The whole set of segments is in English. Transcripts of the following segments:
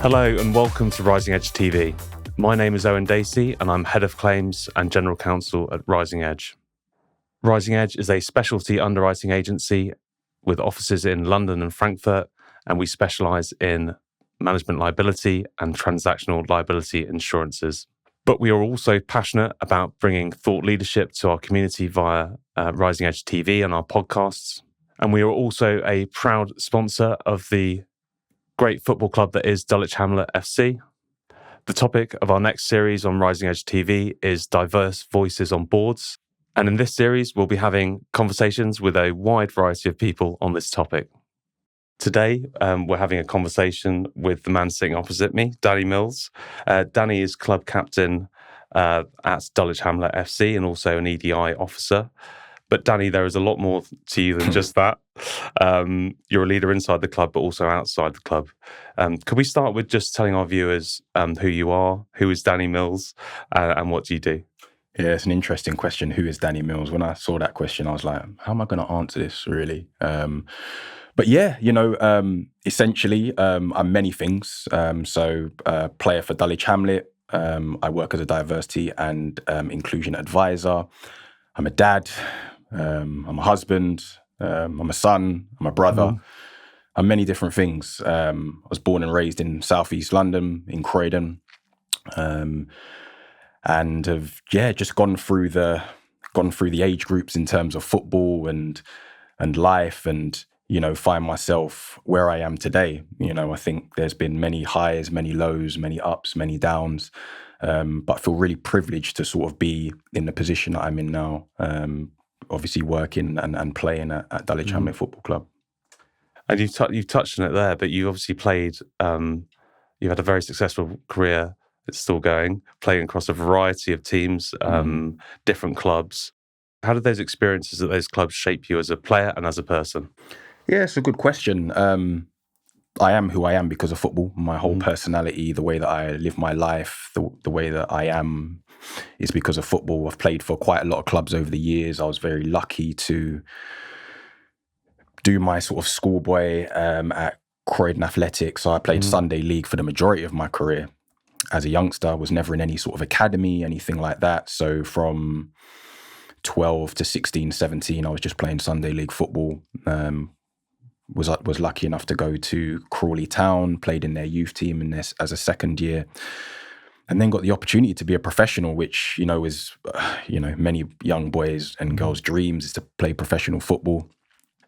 Hello and welcome to Rising Edge TV. My name is Owen Dacey and I'm Head of Claims and General Counsel at Rising Edge. Rising Edge is a specialty underwriting agency with offices in London and Frankfurt, and we specialise in management liability and transactional liability insurances. But we are also passionate about bringing thought leadership to our community via Rising Edge TV and our podcasts. And we are also a proud sponsor of the great football club that is Dulwich Hamlet FC. The topic of our next series on Rising Edge TV is diverse voices on boards. And in this series, we'll be having conversations with a wide variety of people on this topic. Today, we're having a conversation with the man sitting opposite me, Danny Mills. Danny is club captain at Dulwich Hamlet FC and also an EDI officer. But Danny, there is a lot more to you than just that. You're a leader inside the club, but also outside the club. Could we start with just telling our viewers who you are, who is Danny Mills, and what do you do? Yeah, it's an interesting question. Who is Danny Mills? When I saw that question, I was like, how am I going to answer this, really? But yeah, essentially, I'm many things. Player for Dulwich Hamlet. I work as a diversity and inclusion advisor. I'm a dad. I'm a husband. I'm a son. I'm a brother. I'm many different things. I was born and raised in Southeast London, in Croydon, and have just gone through the age groups in terms of football and life, and find myself where I am today. I think there's been many highs, many lows, many ups, many downs, but I feel really privileged to sort of be in the position that I'm in now. Obviously working and playing at Dulwich Hamlet Football Club. And you've touched on it there, but you obviously played, you've had a very successful career, it's still going, playing across a variety of teams, different clubs. How did those experiences at those clubs shape you as a player and as a person? Yeah, it's a good question. I am who I am because of football. My whole personality, the way that I live my life, the way that I am is because of football. I've played for quite a lot of clubs over the years. I was very lucky to do my sort of schoolboy at Croydon Athletics. So I played Sunday League for the majority of my career. As a youngster, I was never in any sort of academy, anything like that. So from 12 to 16, 17, I was just playing Sunday League football. Was lucky enough to go to Crawley Town, played in their youth team as a second year, and then got the opportunity to be a professional, which, is, many young boys and girls' dreams is to play professional football.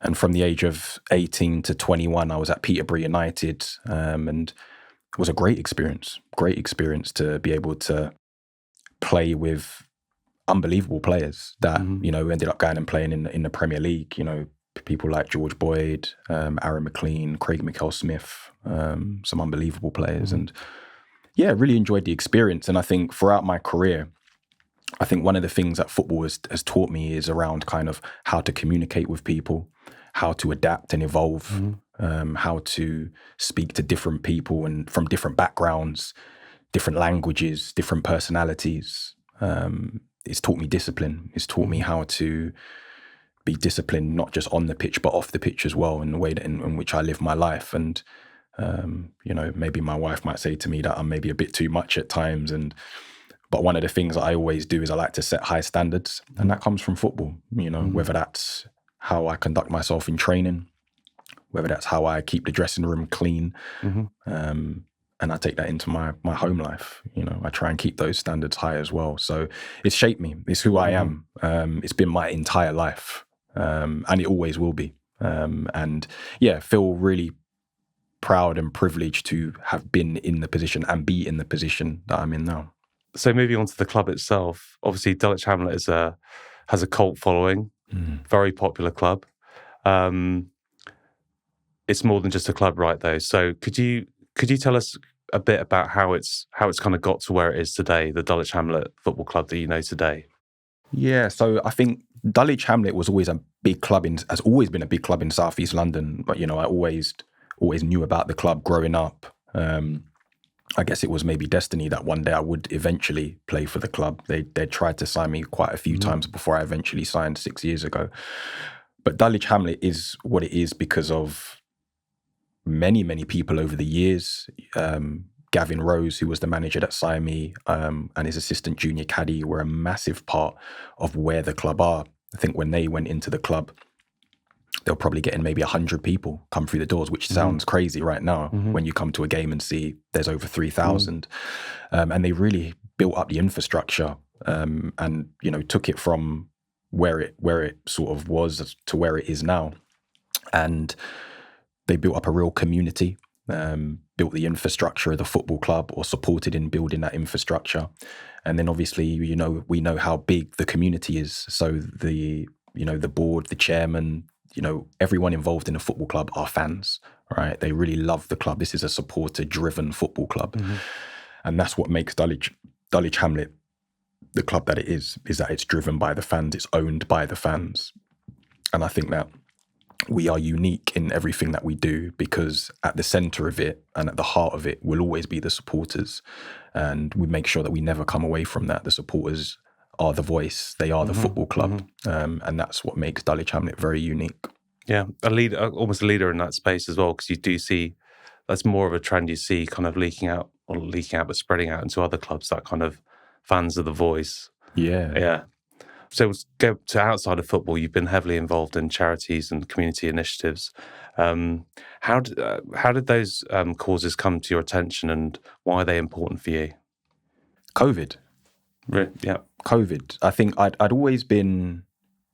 And from the age of 18 to 21, I was at Peterborough United, and it was a great experience to be able to play with unbelievable players that, ended up going and playing in the Premier League, people like George Boyd, Aaron McLean, Craig McHale-Smith, some unbelievable players. And yeah, really enjoyed the experience. And I think throughout my career, I think one of the things that football has taught me is around kind of how to communicate with people, how to adapt and evolve, how to speak to different people and from different backgrounds, different languages, different personalities. It's taught me discipline. It's taught me how to be disciplined, not just on the pitch, but off the pitch as well, in the way that in which I live my life. And, maybe my wife might say to me that I'm maybe a bit too much at times. But one of the things that I always do is I like to set high standards, and that comes from football, whether that's how I conduct myself in training, whether that's how I keep the dressing room clean. And I take that into my home life. I try and keep those standards high as well. So it's shaped me. It's who I am. It's been my entire life. And it always will be. And yeah, feel really proud and privileged to have been in the position and be in the position that I'm in now. So moving on to the club itself, obviously Dulwich Hamlet has a cult following, very popular club. It's more than just a club, right, though? So could you tell us a bit about how it's kind of got to where it is today, the Dulwich Hamlet Football Club that you know today? Yeah, so I think Dulwich Hamlet was always a big club has always been a big club in Southeast London. But, I always knew about the club growing up. I guess it was maybe destiny that one day I would eventually play for the club. They tried to sign me quite a few times before I eventually signed 6 years ago. But Dulwich Hamlet is what it is because of many people over the years. Gavin Rose, who was the manager at Siamese, and his assistant junior caddy were a massive part of where the club are. I think when they went into the club, they were probably getting maybe 100 people come through the doors, which sounds crazy right now when you come to a game and see there's over 3,000. And they really built up the infrastructure and, you know, took it from where it sort of was to where it is now. And they built up a real community, built the infrastructure of the football club, or supported in building that infrastructure. And then obviously, you know, we know how big the community is. So the board, the chairman, you know, everyone involved in a football club are fans, right? They really love the club. This is a supporter-driven football club. And that's what makes Dulwich Hamlet the club that it is that it's driven by the fans, it's owned by the fans. And I think that we are unique in everything that we do, because at the centre of it and at the heart of it will always be the supporters. And we make sure that we never come away from that. The supporters are the voice, they are the football club. And that's what makes Dulwich Hamlet very unique. Yeah, a leader, almost a leader in that space as well, because you do see that's more of a trend you see kind of leaking out, but spreading out into other clubs, that kind of fans of the voice. Yeah. So let's go to outside of football. You've been heavily involved in charities and community initiatives. How did those causes come to your attention, and why are they important for you? COVID. Yeah. COVID. I think I'd always been,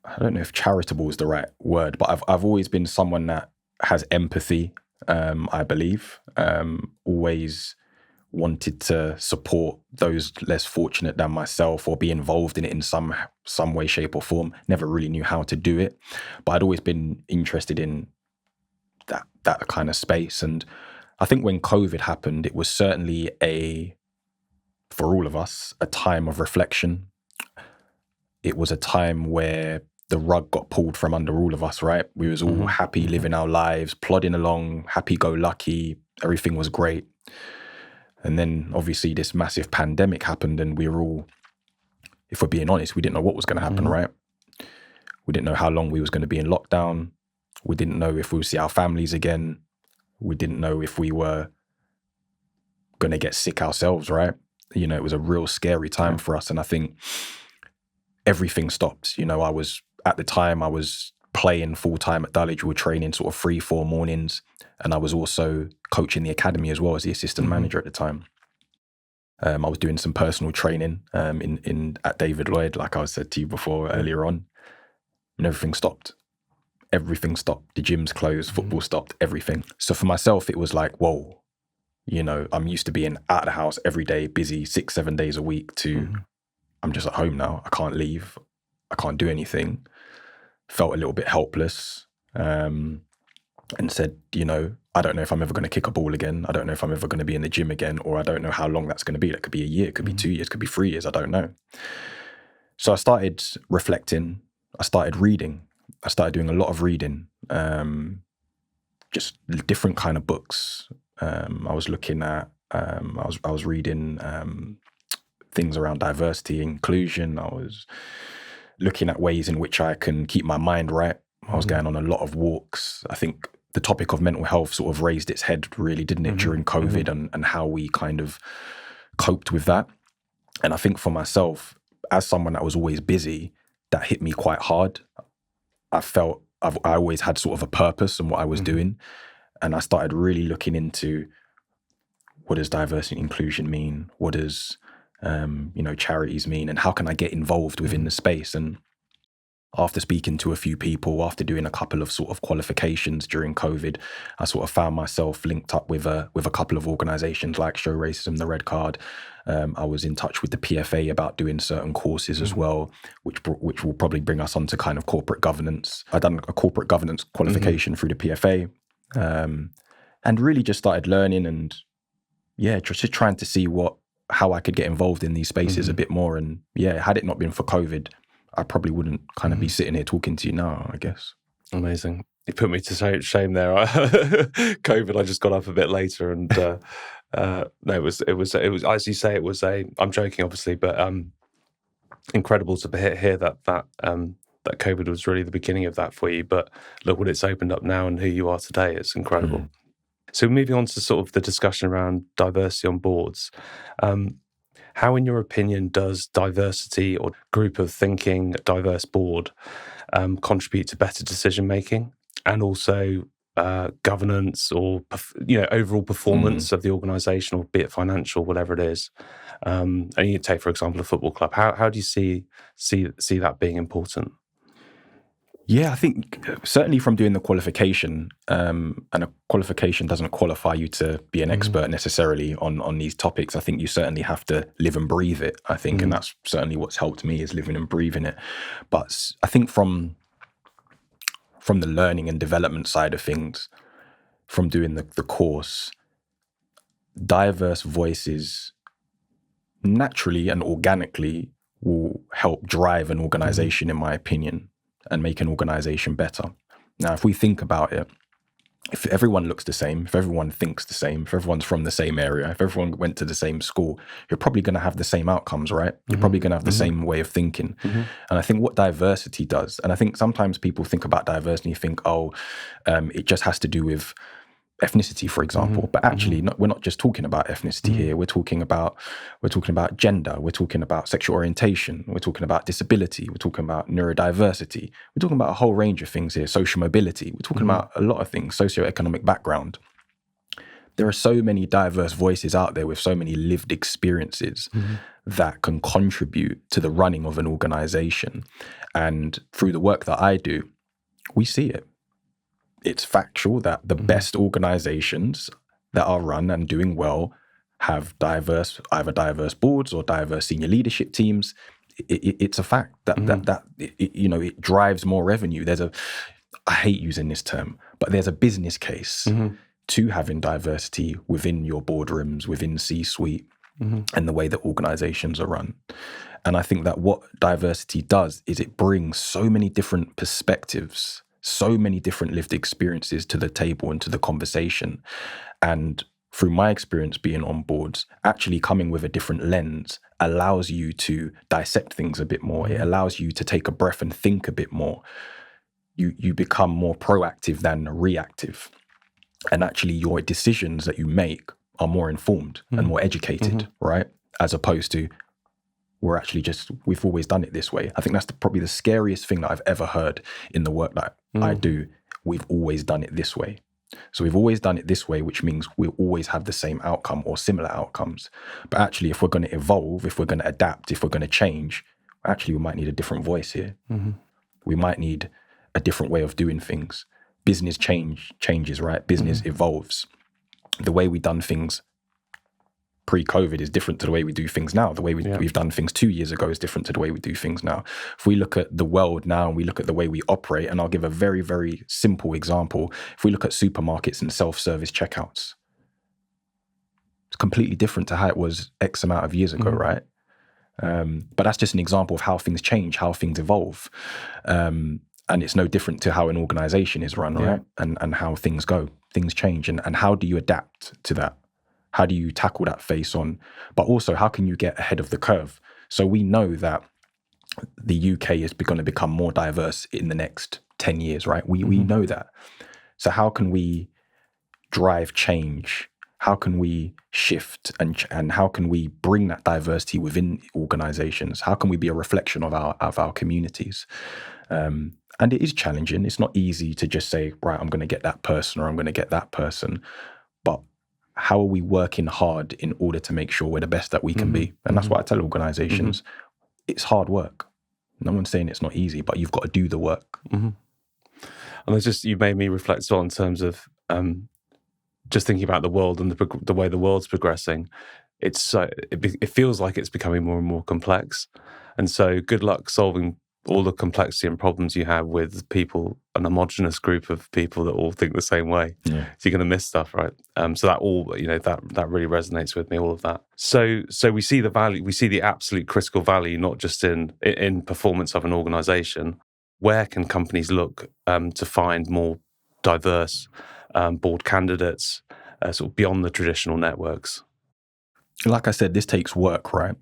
I don't know if charitable is the right word, but I've always been someone that has empathy, I believe. Always wanted to support those less fortunate than myself, or be involved in it in some way, shape or form. Never really knew how to do it, but I'd always been interested in that kind of space. And I think when COVID happened, it was certainly for all of us, a time of reflection. It was a time where the rug got pulled from under all of us, right? We was all happy, living our lives, plodding along, happy-go-lucky. Everything was great. And then obviously this massive pandemic happened, and we were all, if we're being honest, we didn't know what was going to happen, right? We didn't know how long we was going to be in lockdown. We didn't know if we would see our families again. We didn't know if we were going to get sick ourselves, right? You know, it was a real scary time for us. And I think everything stopped. You know, at the time I was playing full time at Dulwich. We were training sort of 3-4 mornings. And I was also coaching the academy as well as the assistant manager at the time. I was doing some personal training at David Lloyd, like I said to you before earlier on. And everything stopped. Everything stopped. The gyms closed, football stopped, everything. So for myself, it was like, whoa, you know, I'm used to being out of the house every day, busy 6-7 days a week, to I'm just at home now. I can't leave. I can't do anything. Felt a little bit helpless. And said, you know, I don't know if I'm ever going to kick a ball again. I don't know if I'm ever going to be in the gym again, or I don't know how long that's going to be. That could be a year, it could be 2 years, it could be 3 years. I don't know. So I started reflecting. I started reading. I started doing a lot of reading, just different kind of books. I was looking at, I was reading things around diversity, inclusion. I was looking at ways in which I can keep my mind right. I was going on a lot of walks. I think the topic of mental health sort of raised its head, really, didn't it, during COVID, and how we kind of coped with that. And I think for myself, as someone that was always busy, that hit me quite hard. I felt I always had sort of a purpose in what I was doing. And I started really looking into, what does diversity and inclusion mean? What does, charities mean? And how can I get involved within the space? And after speaking to a few people, after doing a couple of sort of qualifications during COVID, I sort of found myself linked up with a couple of organisations like Show Racism, the Red Card. I was in touch with the PFA about doing certain courses as well, which will probably bring us onto kind of corporate governance. I'd done a corporate governance qualification through the PFA, and really just started learning and just trying to see how I could get involved in these spaces a bit more. And had it not been for COVID, I probably wouldn't kind of be sitting here talking to you now, I guess. Amazing. You put me to shame there. COVID, I just got up a bit later, and no, it was as you say, I'm joking obviously, but incredible to hear that COVID was really the beginning of that for you. But look what it's opened up now and who you are today. It's incredible. So moving on to sort of the discussion around diversity on boards, how, in your opinion, does diversity or group of thinking, diverse board, contribute to better decision making and also governance or overall performance of the organisation, or be it financial, whatever it is? And you take, for example, a football club. How do you see that being important? Yeah, I think certainly from doing the qualification, and a qualification doesn't qualify you to be an expert necessarily on these topics. I think you certainly have to live and breathe it, I think, and that's certainly what's helped me, is living and breathing it. But I think from the learning and development side of things, from doing the course, diverse voices naturally and organically will help drive an organization, in my opinion, and make an organization better. Now, if we think about it, if everyone looks the same, if everyone thinks the same, if everyone's from the same area, if everyone went to the same school, you're probably going to have the same outcomes, right? You're probably going to have the same way of thinking. And I think what diversity does, and I think sometimes people think about diversity and think, it just has to do with ethnicity, for example, but actually we're not just talking about ethnicity here. We're talking about gender, we're talking about sexual orientation, we're talking about disability, we're talking about neurodiversity, we're talking about a whole range of things here, social mobility, we're talking about a lot of things, socioeconomic background. There are so many diverse voices out there with so many lived experiences that can contribute to the running of an organization. And through the work that I do, we see it. It's factual that the best organizations that are run and doing well have either diverse boards or diverse senior leadership teams. It's a fact that it drives more revenue. I hate using this term, but there's a business case to having diversity within your boardrooms, within C-suite, and the way that organizations are run. And I think that what diversity does is it brings so many different perspectives, so many different lived experiences to the table and to the conversation. And through my experience being on boards, actually coming with a different lens allows you to dissect things a bit more. It allows you to take a breath and think a bit more. You become more proactive than reactive. And actually your decisions that you make are more informed and more educated, right? As opposed to, we've always done it this way. I think that's probably the scariest thing that I've ever heard in the work that I do. We've always done it this way. So we've always done it this way, which means we'll always have the same outcome or similar outcomes. But actually, if we're going to evolve, if we're going to adapt, if we're going to change, actually, we might need a different voice here. We might need a different way of doing things. Business changes, right? Business evolves. The way we done things pre-COVID is different to the way we do things now. The way we've done things 2 years ago is different to the way we do things now. If we look at the world now and we look at the way we operate, and I'll give a very, very simple example. If we look at supermarkets and self-service checkouts, it's completely different to how it was X amount of years ago, right? But that's just an example of how things change, how things evolve. And it's no different to how an organization is run, right? And how things go. Things change. And how do you adapt to that? How do you tackle that face on? But also, how can you get ahead of the curve? So we know that the UK is going to become more diverse in the next 10 years, right? We know that. So how can we drive change? How can we shift and how can we bring that diversity within organizations? How can we be a reflection of our communities? And it is challenging. It's not easy to just say, right, I'm going to get that person or I'm going to get that person. But how are we working hard in order to make sure we're the best that we can be? And that's what I tell organizations. It's hard work. No one's saying it's not easy, but you've got to do the work. And you made me reflect as well in terms of just thinking about the world and the way the world's progressing. It feels like it's becoming more and more complex. And so good luck solving all the complexity and problems you have with people, an homogenous group of people that all think the same way. So you're going to miss stuff, right? So that all, that really resonates with me, all of that. So we see the value, we see the absolute critical value, not just in performance of an organization. Where can companies look to find more diverse board candidates, sort of beyond the traditional networks? Like I said, this takes work, right?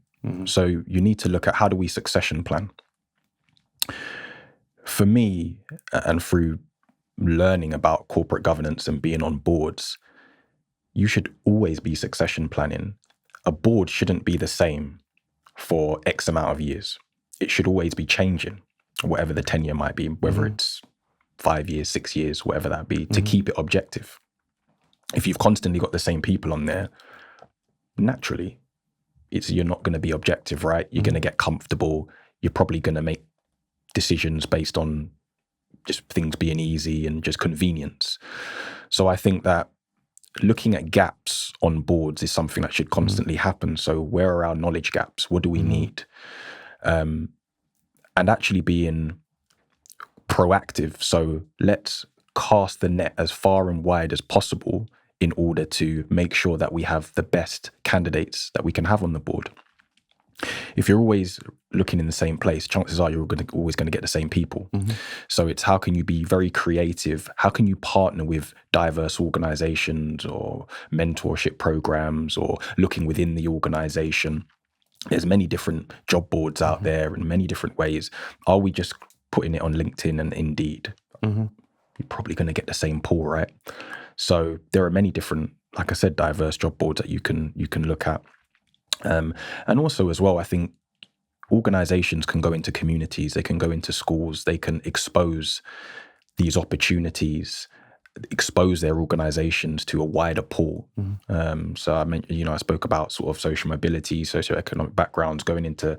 So you need to look at, how do we succession plan? For me, and through learning about corporate governance and being on boards, you should always be succession planning. A board shouldn't be the same for X amount of years. It should always be changing, whatever the tenure might be, whether it's 5 years, 6 years, whatever that be, to keep it objective. If you've constantly got the same people on there, naturally, you're not going to be objective, right? You're going to get comfortable. You're probably going to make decisions based on just things being easy and just convenience. So I think that looking at gaps on boards is something that should constantly happen. So where are our knowledge gaps? What do we need? And actually being proactive. So let's cast the net as far and wide as possible in order to make sure that we have the best candidates that we can have on the board. If you're always looking in the same place, chances are you're always going to get the same people. So it's how can you be very creative? How can you partner with diverse organizations or mentorship programs or looking within the organization? There's many different job boards out there in many different ways. Are we just putting it on LinkedIn and Indeed? You're probably going to get the same pool, right? So there are many different, like I said, diverse job boards that you can look at. And also as well, I think organizations can go into communities, they can go into schools, they can expose these opportunities, expose their organizations to a wider pool. So I mentioned, I spoke about sort of social mobility, socioeconomic backgrounds, going into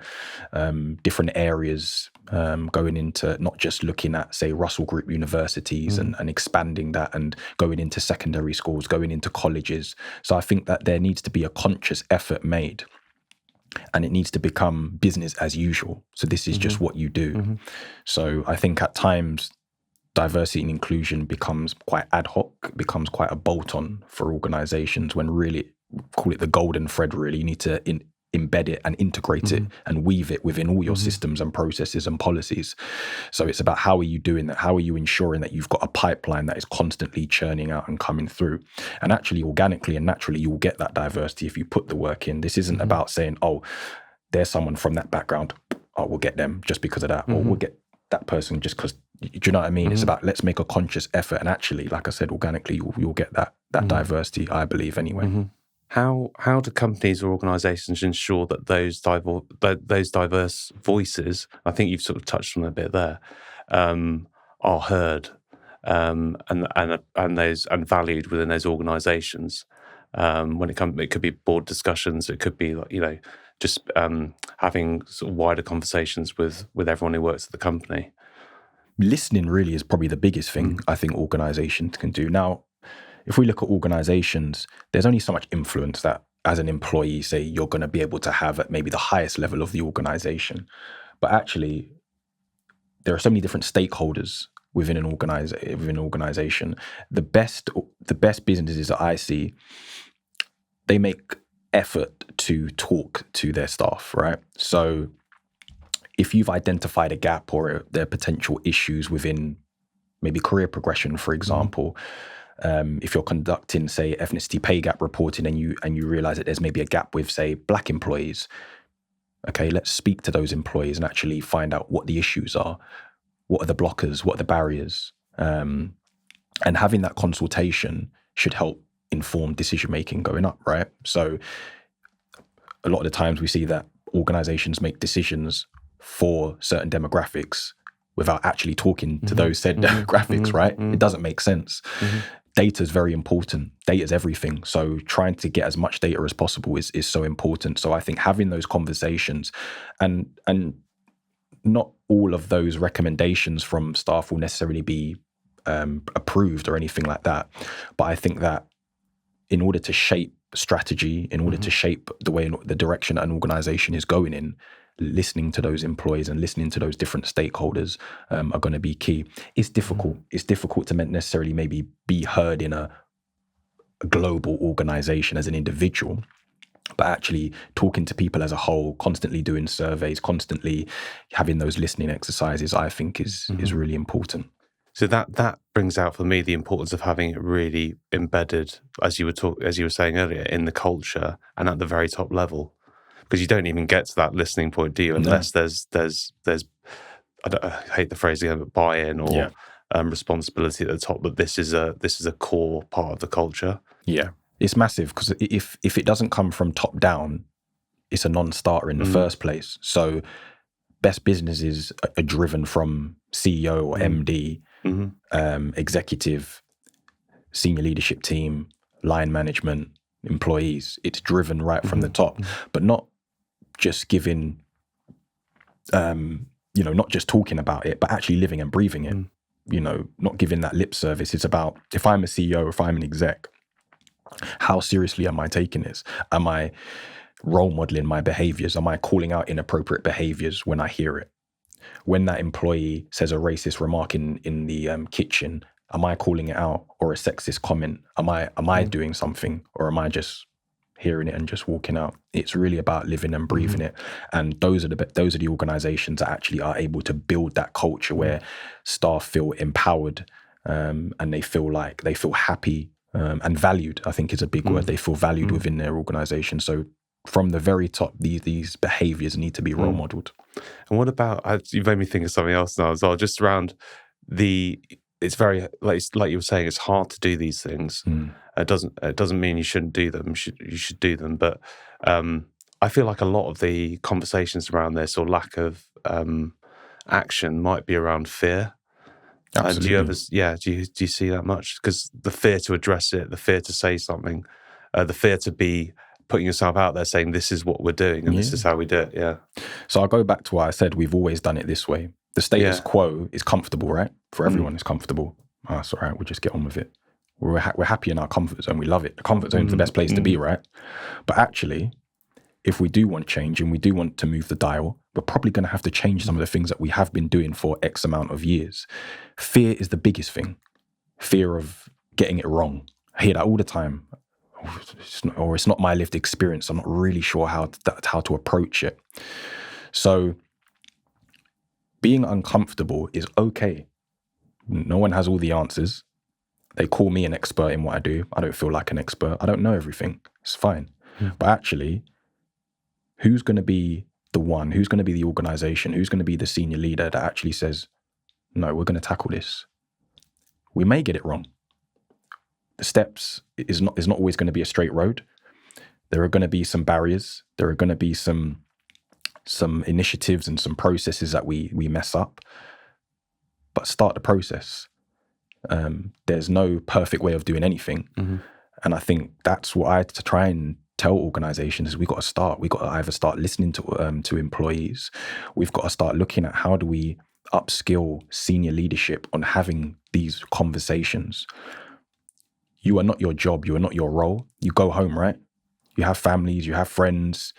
different areas, going into not just looking at, say, Russell Group universities and expanding that and going into secondary schools, going into colleges. So I think that there needs to be a conscious effort made and it needs to become business as usual. So this is just what you do. So I think at times, diversity and inclusion becomes quite ad hoc, becomes quite a bolt-on for organizations when really, call it the golden thread, really. You need to embed it and integrate it and weave it within all your systems and processes and policies. So it's about how are you doing that? How are you ensuring that you've got a pipeline that is constantly churning out and coming through? And actually, organically and naturally, you will get that diversity if you put the work in. This isn't about saying, oh, there's someone from that background. Oh, we'll get them just because of that. Or we'll get that person just because. Do you know what I mean? It's about let's make a conscious effort, and actually, like I said, organically, you'll get that diversity. I believe anyway. How do companies or organisations ensure that those diverse voices, I think you've sort of touched on a bit there, are heard and valued within those organisations? It could be board discussions, it could be just having sort of wider conversations with everyone who works at the company. Listening really is probably the biggest thing I think organizations can do. Now, if we look at organizations, there's only so much influence that as an employee, say, you're going to be able to have at maybe the highest level of the organization. But actually, there are so many different stakeholders within an organization. The best businesses that I see, they make effort to talk to their staff, right? So if you've identified a gap or there are potential issues within maybe career progression, for example, if you're conducting, say, ethnicity pay gap reporting and you realize that there's maybe a gap with, say, Black employees, okay, let's speak to those employees and actually find out what the issues are. What are the blockers? What are the barriers? And having that consultation should help inform decision-making going up, right? So a lot of the times we see that organizations make decisions for certain demographics without actually talking to those said demographics, right? It doesn't make sense. Data is very important. Data is everything. So trying to get as much data as possible is so important. So I think having those conversations and not all of those recommendations from staff will necessarily be approved or anything like that. But I think that in order to shape strategy, in order to shape the way, the direction an organization is going in, listening to those employees and listening to those different stakeholders are going to be key. It's difficult. It's difficult to necessarily maybe be heard in a global organization as an individual, but actually talking to people as a whole, constantly doing surveys, constantly having those listening exercises, I think is really important. So that brings out for me the importance of having it really embedded, as you were saying earlier, in the culture and at the very top level. Because you don't even get to that listening point, do you? Unless there's I hate the phrase again, but buy-in or responsibility at the top. But this is a core part of the culture. Yeah, It's massive, because if it doesn't come from top down, it's a non-starter in the first place. So best businesses are driven from CEO or MD, executive, senior leadership team, line management, employees. It's driven right from the top, but not just giving, not just talking about it, but actually living and breathing it. Not giving that lip service. It's about, if I'm a CEO, if I'm an exec, how seriously am I taking this? Am I role modeling my behaviors? Am I calling out inappropriate behaviors when I hear it? When that employee says a racist remark in the kitchen, am I calling it out? Or a sexist comment? Am I doing something, or am I just hearing it and just walking out? It's really about living and breathing it. And those are the organizations that actually are able to build that culture where staff feel empowered, and they feel happy, and valued, I think is a big word. They feel valued within their organization. So from the very top, these behaviors need to be role modeled. And what about, you've made me think of something else now as well, just around it's very, like you were saying, it's hard to do these things. It doesn't mean you shouldn't do them. You should do them. But I feel like a lot of the conversations around this, or lack of action, might be around fear. Absolutely. Do you see that much? Because the fear to address it, the fear to say something, the fear to be putting yourself out there saying this is what we're doing and this is how we do it. Yeah. So I'll go back to what I said. We've always done it this way. The status quo is comfortable, right? For everyone, it's comfortable. Oh, it's all right. We'll just get on with it. We're happy in our comfort zone. We love it. The comfort zone is the best place to be, right? But actually, if we do want change and we do want to move the dial, we're probably going to have to change some of the things that we have been doing for X amount of years. Fear is the biggest thing. Fear of getting it wrong. I hear that all the time. It's not my lived experience. I'm not really sure how to approach it. So being uncomfortable is okay. No one has all the answers. They call me an expert in what I do. I don't feel like an expert. I don't know everything. It's fine. But actually, who's going to be the one? Who's going to be the organization? Who's going to be the senior leader that actually says, no, we're going to tackle this? We may get it wrong. The steps is not always going to be a straight road. There are going to be some barriers. There are going to be some initiatives and some processes that we mess up. But start the process. There's no perfect way of doing anything. And I think that's what I try and tell organizations is we've got to start. We've got to either start listening to employees. We've got to start looking at how do we upskill senior leadership on having these conversations. You are not your job. You are not your role. You go home, right? You have families, you have friends,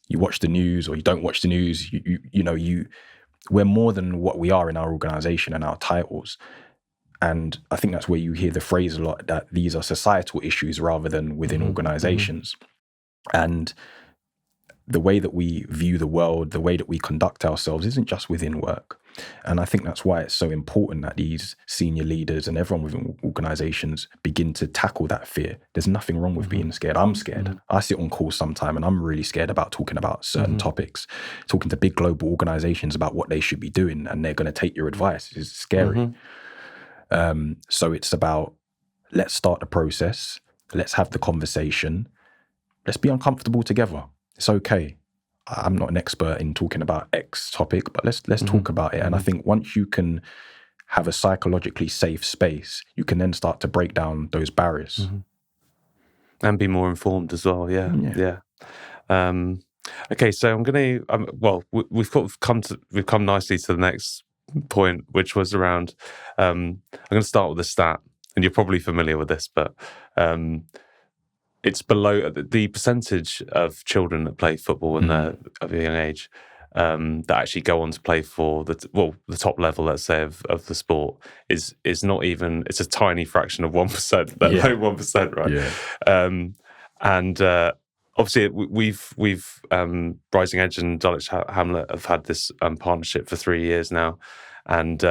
you watch the news or you don't watch the news. We're more than what we are in our organization and our titles. And I think that's where you hear the phrase a lot, that these are societal issues rather than within organizations. And the way that we view the world, the way that we conduct ourselves isn't just within work. And I think that's why it's so important that these senior leaders and everyone within organizations begin to tackle that fear. There's nothing wrong with being scared. I'm scared. I sit on calls sometime and I'm really scared about talking about certain topics, talking to big global organizations about what they should be doing, and they're going to take your advice. It's scary. So it's about, let's start the process. Let's have the conversation. Let's be uncomfortable together. It's okay. I'm not an expert in talking about X topic, but let's talk about it. And I think once you can have a psychologically safe space, you can then start to break down those barriers. And be more informed as well. Yeah. Okay, so I'm going to, we've come nicely to the next point, which was around, I'm going to start with a stat, and you're probably familiar with this, but it's below the percentage of children that play football when they're of a young age that actually go on to play for the top level, let's say, of the sport is not even, it's a tiny fraction of 1%, that low 1%, right? Yeah. And obviously we've Rising Edge and Dulwich Hamlet have had this partnership for 3 years now, and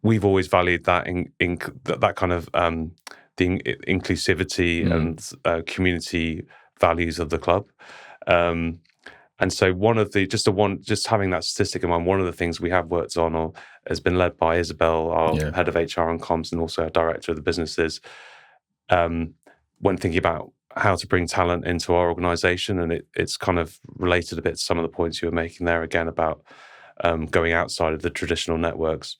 we've always valued that that kind of the inclusivity and community values of the club. And so just having that statistic in mind, one of the things we have worked on or has been led by Isabel, our head of HR and comms, and also our director of the businesses, when thinking about how to bring talent into our organisation, and it's kind of related a bit to some of the points you were making there again about going outside of the traditional networks.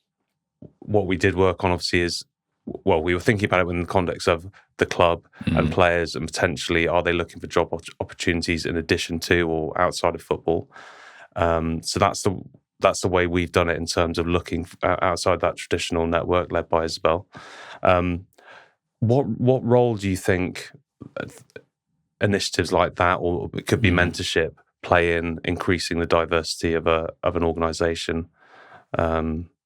What we did work on, obviously, is, well, we were thinking about it within the context of the club and players, and potentially are they looking for job opportunities in addition to or outside of football. So that's the way we've done it in terms of looking outside that traditional network led by Isabel. What role do you think initiatives like that, or it could be mentorship, play in increasing the diversity of an organisation?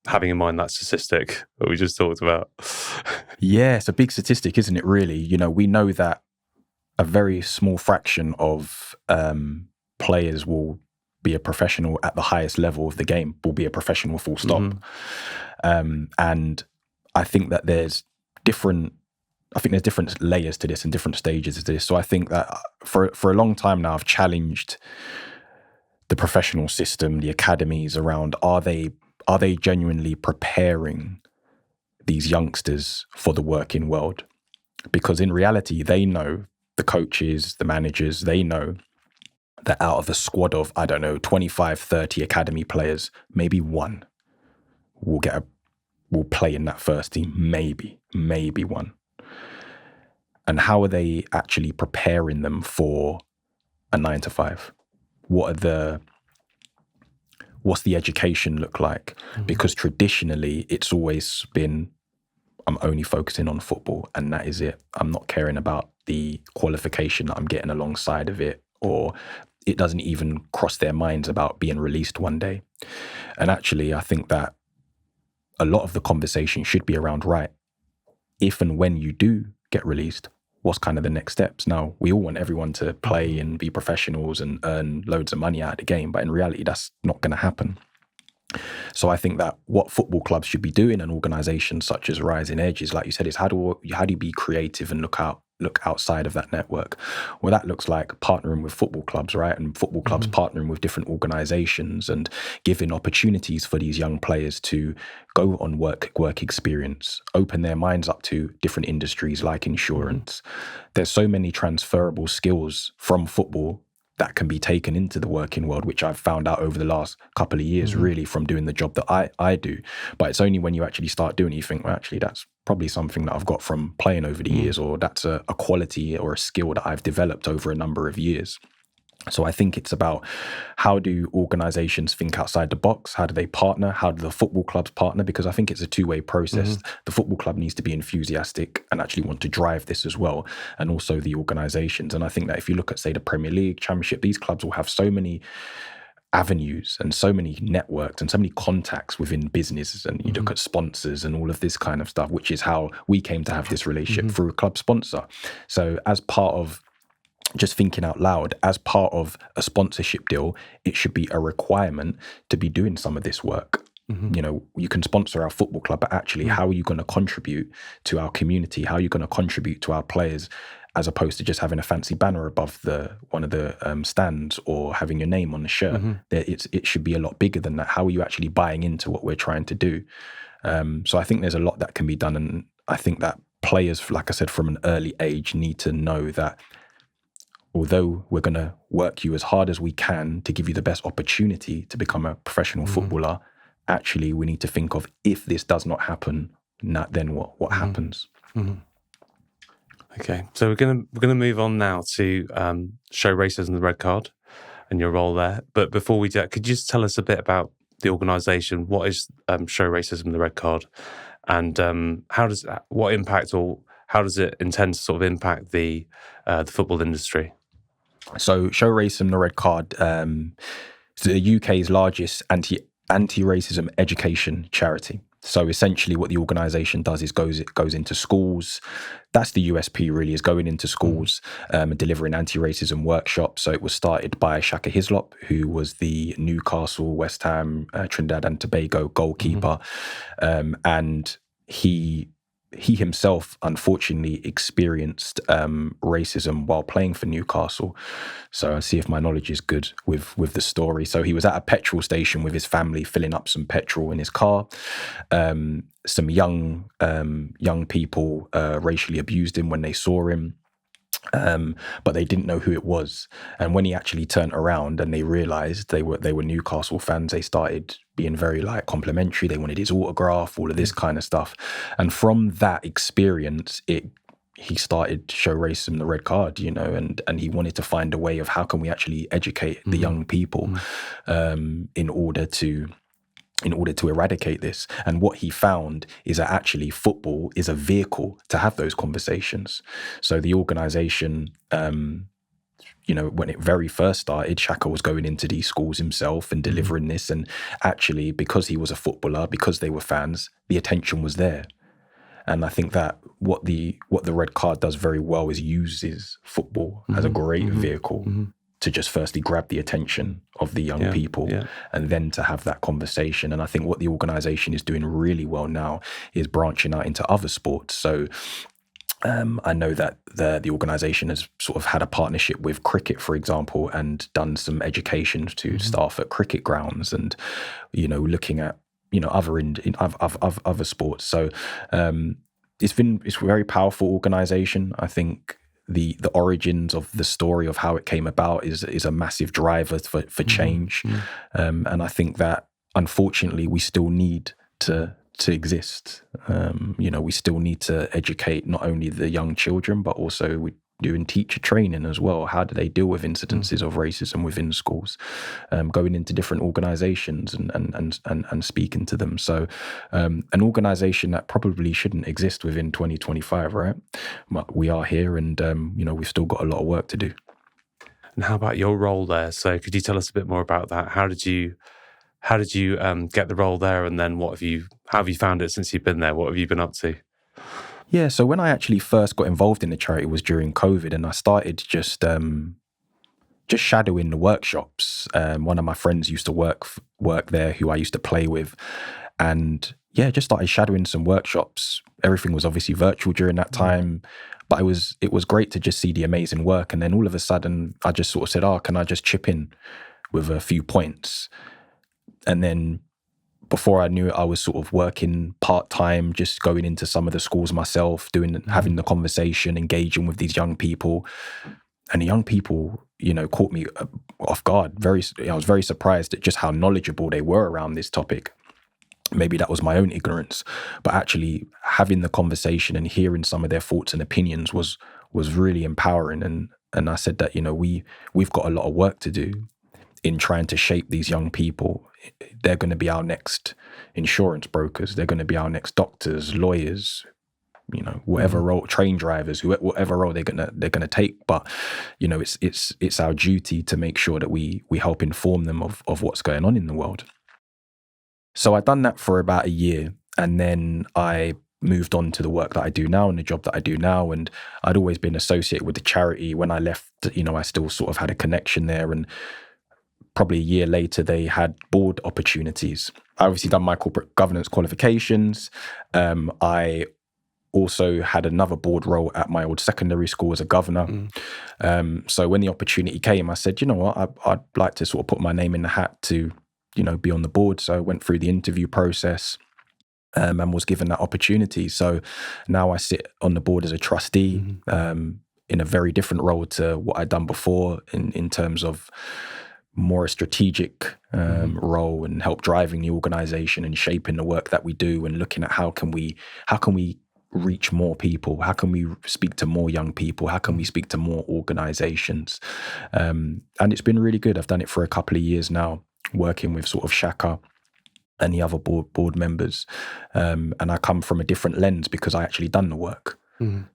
Having in mind that statistic that we just talked about. Yeah, it's a big statistic, isn't it, really? You know, we know that a very small fraction of players will be a professional at the highest level of the game, will be a professional full stop. And I think that there's different layers to this and different stages of this. So I think that for a long time now, I've challenged the professional system, the academies around, are they genuinely preparing these youngsters for the working world? Because in reality, they know, the coaches, the managers, they know that out of a squad of, 25, 30 academy players, maybe one will play in that first team. Maybe one. And how are they actually preparing them for a 9 to 5? What's the education look like? Because traditionally, it's always been, I'm only focusing on football and that is it. I'm not caring about the qualification that I'm getting alongside of it, or it doesn't even cross their minds about being released one day. And actually, I think that a lot of the conversation should be around, right, if and when you do get released, what's kind of the next steps? Now, we all want everyone to play and be professionals and earn loads of money out of the game, but in reality, that's not going to happen. So I think that what football clubs should be doing, and organisations such as Rising Edge, is, like you said, is how do you be creative and look outside of that network? Well, that looks like partnering with football clubs, right? And football clubs partnering with different organisations and giving opportunities for these young players to go on work experience, open their minds up to different industries like insurance. There's so many transferable skills from football that can be taken into the working world, which I've found out over the last couple of years, really, from doing the job that I do. But it's only when you actually start doing it, you think, well, actually, that's probably something that I've got from playing over the years, or that's a quality or a skill that I've developed over a number of years. So I think it's about, how do organisations think outside the box? How do they partner? How do the football clubs partner? Because I think it's a two-way process. The football club needs to be enthusiastic and actually want to drive this as well, and also the organisations. And I think that if you look at, say, the Premier League, Championship, these clubs will have so many avenues and so many networks and so many contacts within businesses, and you look at sponsors and all of this kind of stuff, which is how we came to have this relationship through a club sponsor. So as part of, just thinking out loud, as part of a sponsorship deal, it should be a requirement to be doing some of this work. You know, you can sponsor our football club, but actually, how are you going to contribute to our community? How are you going to contribute to our players, as opposed to just having a fancy banner above one of the stands, or having your name on the shirt? It should be a lot bigger than that. How are you actually buying into what we're trying to do? So I think there's a lot that can be done. And I think that players, like I said, from an early age, need to know that although we're going to work you as hard as we can to give you the best opportunity to become a professional footballer, actually we need to think of, if this does not happen, then what happens? Okay, so we're gonna move on now to Show Racism the Red Card and your role there. But before we do that, could you just tell us a bit about the organisation? What is Show Racism the Red Card, and what impact, or how does it intend to sort of impact the football industry? So Show Racism the Red Card is the UK's largest anti-racism education charity. So essentially what the organisation does is goes into schools. That's the USP, really, is going into schools and delivering anti-racism workshops. So it was started by Shaka Hislop, who was the Newcastle, West Ham, Trinidad and Tobago goalkeeper. And he himself, unfortunately, experienced racism while playing for Newcastle. So I see if my knowledge is good with the story. So he was at a petrol station with his family, filling up some petrol in his car. Some young people racially abused him when they saw him. but they didn't know who it was. And when he actually turned around and they realised they were Newcastle fans, they started being very like complimentary. They wanted his autograph, all of this kind of stuff. And from that experience, he started to show racism the red card, you know, and he wanted to find a way of how can we actually educate the young people in order to eradicate this. And what he found is that actually football is a vehicle to have those conversations. So the organisation, you know, when it very first started, Shaka was going into these schools himself and delivering this. And actually, because he was a footballer, because they were fans, the attention was there. And I think that what the red card does very well is uses football as a great vehicle to just firstly grab the attention of the young people and then to have that conversation. And I think what the organisation is doing really well now is branching out into other sports. So I know that the organisation has sort of had a partnership with cricket, for example, and done some education to staff at cricket grounds and, you know, looking at, you know, other sports. So it's a very powerful organisation. I think the origins of the story of how it came about is a massive driver for change. And I think that unfortunately we still need to exist. You know, we still need to educate not only the young children, but also we're doing teacher training as well. How do they deal with incidences of racism within schools? Going into different organisations and speaking to them. So an organisation that probably shouldn't exist within 2025, right? But we are here and, you know, we've still got a lot of work to do. And how about your role there? So could you tell us a bit more about that? How did you get the role there? And then how have you found it since you've been there? What have you been up to? Yeah, so when I actually first got involved in the charity was during COVID, and I started just shadowing the workshops. One of my friends used to work there who I used to play with, and yeah, just started shadowing some workshops. Everything was obviously virtual during that time, but it was great to just see the amazing work. And then all of a sudden I just sort of said, can I just chip in with a few points? And then before I knew it, I was sort of working part-time, just going into some of the schools myself, having the conversation, engaging with these young people. And the young people, you know, caught me off guard. I was very surprised at just how knowledgeable they were around this topic. Maybe that was my own ignorance, but actually having the conversation and hearing some of their thoughts and opinions was really empowering. And I said that, you know, we've got a lot of work to do in trying to shape these young people. They're going to be our next insurance brokers. They're going to be our next doctors, lawyers, you know, whatever role, train drivers, whatever role they're gonna take. But, you know, it's our duty to make sure that we help inform them of what's going on in the world. So I'd done that for about a year, and then I moved on to the work that I do now and the job that I do now. And I'd always been associated with the charity. When I left, you know, I still sort of had a connection there. And probably a year later, they had board opportunities. I obviously done my corporate governance qualifications. I also had another board role at my old secondary school as a governor. So when the opportunity came, I said, you know what, I'd like to sort of put my name in the hat to, you know, be on the board. So I went through the interview process and was given that opportunity. So now I sit on the board as a trustee in a very different role to what I'd done before in terms of more a strategic role and help driving the organisation and shaping the work that we do and looking at how can we reach more people, how can we speak to more young people, how can we speak to more organisations, and it's been really good. I've done it for a couple of years now, working with sort of Shaka and the other board members, and I come from a different lens because I actually done the work.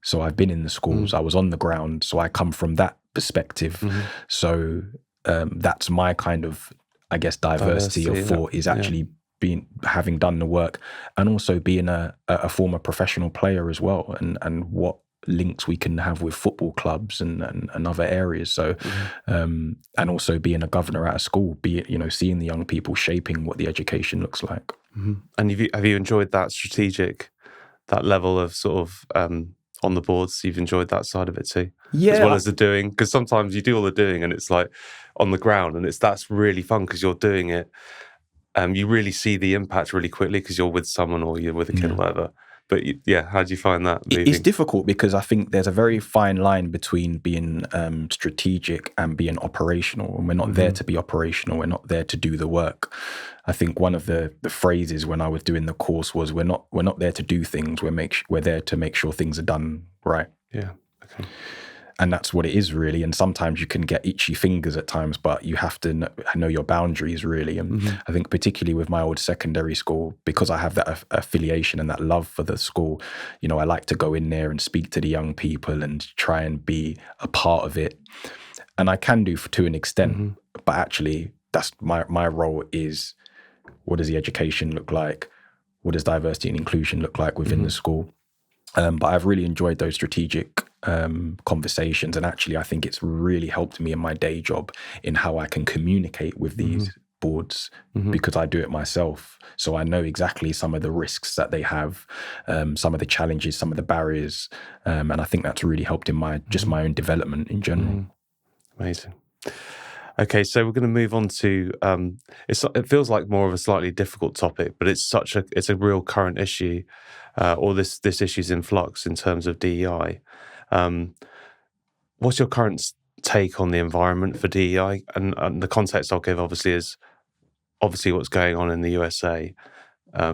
So I've been in the schools, I was on the ground, so I come from that perspective. So that's my kind of, I guess, diversity of thought is actually having done the work and also being a former professional player as well, and what links we can have with football clubs and other areas. So and also being a governor at a school, seeing the young people shaping what the education looks like. And have you enjoyed that that level of sort of on the boards? You've enjoyed that side of it too, as well as the doing, because sometimes you do all the doing and it's like on the ground, and that's really fun because you're doing it. You really see the impact really quickly because you're with someone or you're with a kid or whatever. But how do you find that moving? It's difficult because I think there's a very fine line between being strategic and being operational. And we're not there to be operational. We're not there to do the work. I think one of the phrases when I was doing the course was, we're not there to do things. We're there to make sure things are done right. Yeah. Okay. And that's what it is, really. And sometimes you can get itchy fingers at times, but you have to know your boundaries, really. And I think particularly with my old secondary school, because I have that affiliation and that love for the school, you know, I like to go in there and speak to the young people and try and be a part of it. And I can do to an extent, but actually that's my role is, what does the education look like? What does diversity and inclusion look like within the school? But I've really enjoyed those strategic conversations. And actually, I think it's really helped me in my day job in how I can communicate with these boards because I do it myself. So I know exactly some of the risks that they have, some of the challenges, some of the barriers. And I think that's really helped in my own development in general. Amazing. Okay, so we're going to move on to it feels like more of a slightly difficult topic, but it's a real current issue, or this issue's in flux in terms of DEI. What's your current take on the environment for DEI? And the context I'll give obviously is what's going on in the USA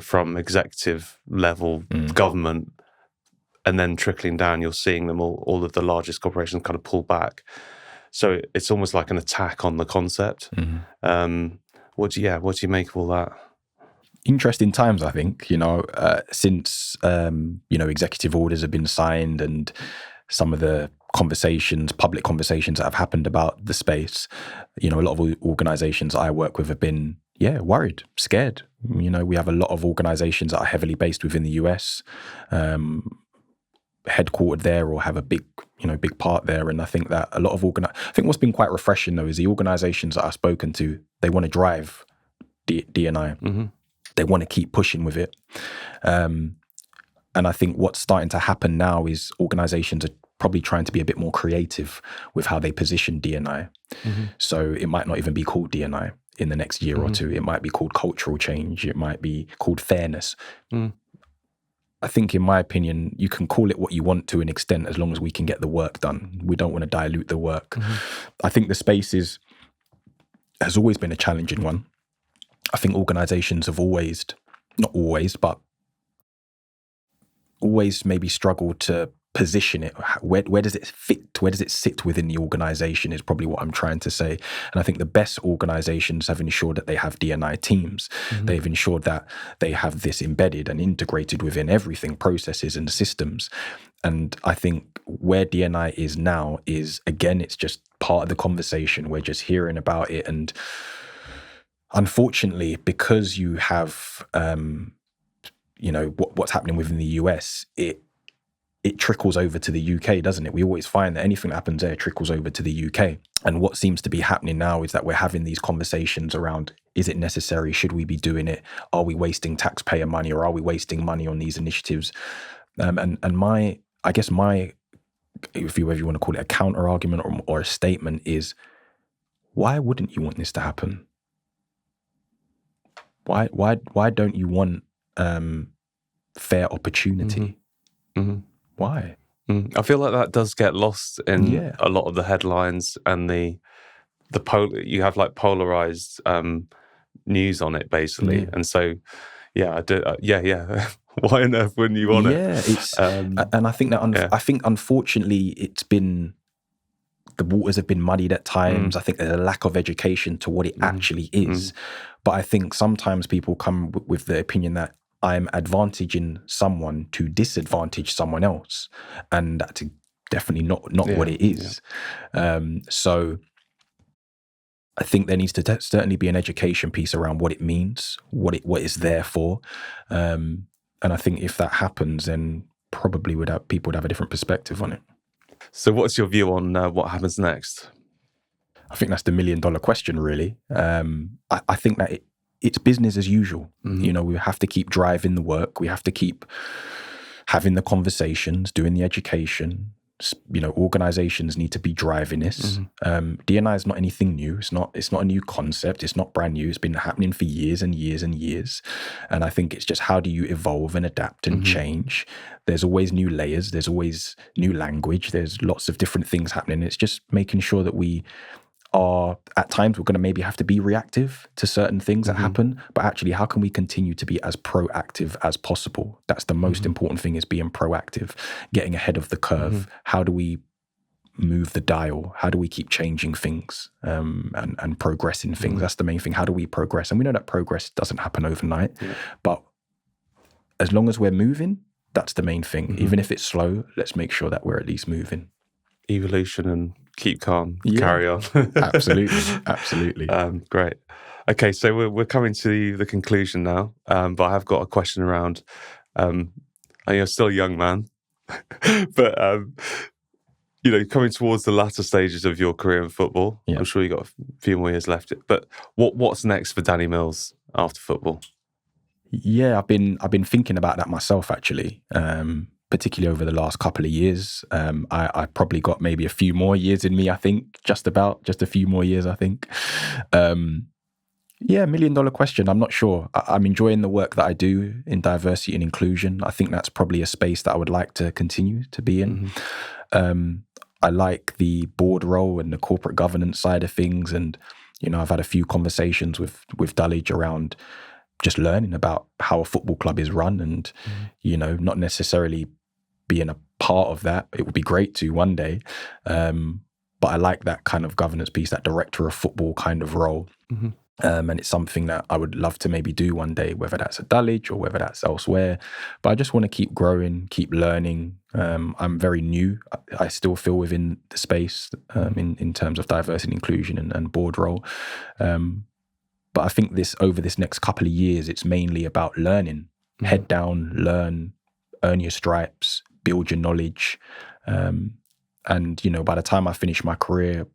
from executive level government, and then trickling down, you're seeing them all of the largest corporations kind of pull back. So it's almost like an attack on the concept. What do you make of all that? Interesting times, I think, since, executive orders have been signed and some of the public conversations that have happened about the space, a lot of organizations I work with have been, worried, scared. We have a lot of organizations that are heavily based within the US, headquartered there or have a big part there. And I think that a lot of I think what's been quite refreshing though is the organizations that I've spoken to, they want to drive D&I. They want to keep pushing with it. And I think what's starting to happen now is organizations are probably trying to be a bit more creative with how they position D&I. So it might not even be called D&I in the next year or two. It might be called cultural change. It might be called fairness. I think, in my opinion, you can call it what you want to an extent as long as we can get the work done. We don't want to dilute the work. I think the space has always been a challenging one. I think organizations have not always, but always maybe struggled to position it. Where does it fit? Where does it sit within the organization is probably what I'm trying to say. And I think the best organizations have ensured that they have D&I teams. They've ensured that they have this embedded and integrated within everything, processes and systems. And I think where D&I is now is, again, it's just part of the conversation. We're just hearing about it. And unfortunately, because you have, what's happening within the US, it trickles over to the UK, doesn't it? We always find that anything that happens there trickles over to the UK. And what seems to be happening now is that we're having these conversations around, is it necessary? Should we be doing it? Are we wasting taxpayer money, or are we wasting money on these initiatives? And my, if you want to call it a counter argument or a statement, is why wouldn't you want this to happen? Why don't you want fair opportunity? Why? I feel like that does get lost in a lot of the headlines and the you have like polarized news on it basically, and so I do. Why on earth wouldn't you want it? It's and I think that I think unfortunately the waters have been muddied at times. I think there's a lack of education to what it actually is. But I think sometimes people come with the opinion that I'm advantaging someone to disadvantage someone else. And that's definitely not what it is. So I think there needs to certainly be an education piece around what it means, what it's there for. And I think if that happens, then probably people would have a different perspective on it. So what's your view on what happens next? I think that's the $1 million question, really. I think that it's business as usual. We have to keep driving the work. We have to keep having the conversations, doing the education, organizations need to be driving this. D&I is not anything new. It's not a new concept. It's not brand new. It's been happening for years and years and years. And I think it's just, how do you evolve and adapt and change? There's always new layers. There's always new language. There's lots of different things happening. It's just making sure that we are, at times we're going to maybe have to be reactive to certain things that happen, but actually how can we continue to be as proactive as possible? That's the most important thing, is being proactive, getting ahead of the curve. How do we move the dial? How do we keep changing things and progressing things? That's the main thing. How do we progress? And we know that progress doesn't happen overnight, but as long as we're moving, that's the main thing. Even if it's slow, let's make sure that we're at least moving. Evolution and keep calm, carry on. Absolutely. Great. Okay, so we're coming to the conclusion now, but I have got a question around, and you're still a young man, but coming towards the latter stages of your career in football, I'm sure you've got a few more years left, but what's next for Danny Mills after football? Yeah, I've been thinking about that myself, actually. Particularly over the last couple of years. I probably got maybe a few more years in me, I think, just a few more years, I think. $1 million question. I'm not sure. I'm enjoying the work that I do in diversity and inclusion. I think that's probably a space that I would like to continue to be in. I like the board role and the corporate governance side of things. And, I've had a few conversations with Dulwich around just learning about how a football club is run and, not necessarily being a part of that. It would be great to one day. But I like that kind of governance piece, that director of football kind of role. And it's something that I would love to maybe do one day, whether that's at Dulwich or whether that's elsewhere. But I just want to keep growing, keep learning. I'm very new. I still feel within the space in terms of diversity and inclusion and board role. But I think over this next couple of years, it's mainly about learning. Head down, learn, earn your stripes, build your knowledge. And, by the time I finish my career,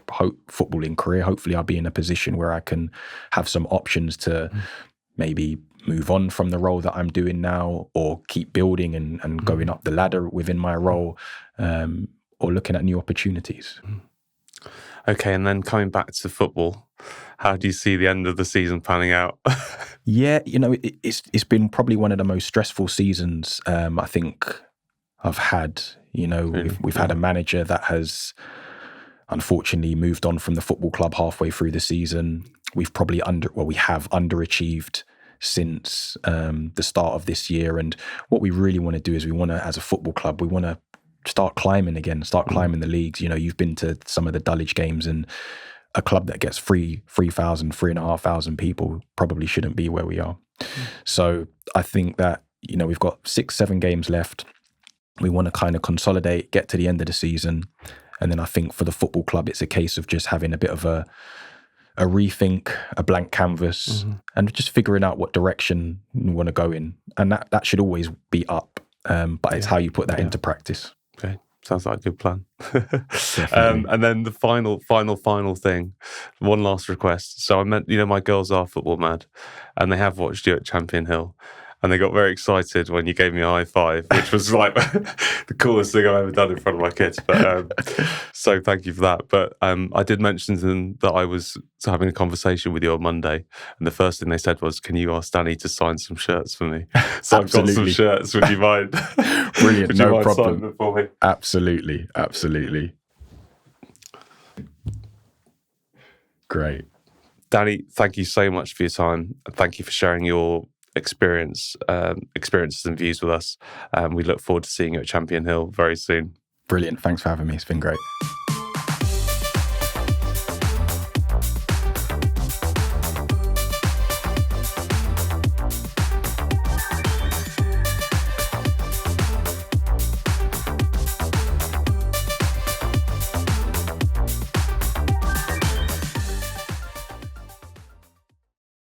footballing career, hopefully I'll be in a position where I can have some options to maybe move on from the role that I'm doing now, or keep building and going up the ladder within my role, or looking at new opportunities. Okay, and then coming back to football, how do you see the end of the season panning out? Yeah, it's been probably one of the most stressful seasons I think I've had. We've had a manager that has unfortunately moved on from the football club halfway through the season. We have underachieved since the start of this year. And what we really want to do is as a football club, we want to start climbing again, climbing the leagues. You've been to some of the Dulwich games, and a club that gets 3,500 people probably shouldn't be where we are. So I think that, we've got 6-7 games left. We want to kind of consolidate, get to the end of the season. And then I think for the football club, it's a case of just having a bit of a rethink, a blank canvas, and just figuring out what direction we want to go in. And that should always be up. But it's how you put that into practice. Okay. Sounds like a good plan. And then the final thing, one last request. So I meant, my girls are football mad, and they have watched you at Champion Hill, and they got very excited when you gave me a high five, which was like the coolest thing I've ever done in front of my kids. But so thank you for that. But I did mention to them that I was having a conversation with you on Monday, and the first thing they said was, "Can you ask Danny to sign some shirts for me?" So I've got some shirts. Would you mind? Brilliant. Would you mind problem. signing them for me? Absolutely. Great. Danny, thank you so much for your time. Thank you for sharing your experiences and views with us. We look forward to seeing you at Champion Hill very soon. Brilliant. Thanks for having me. It's been great.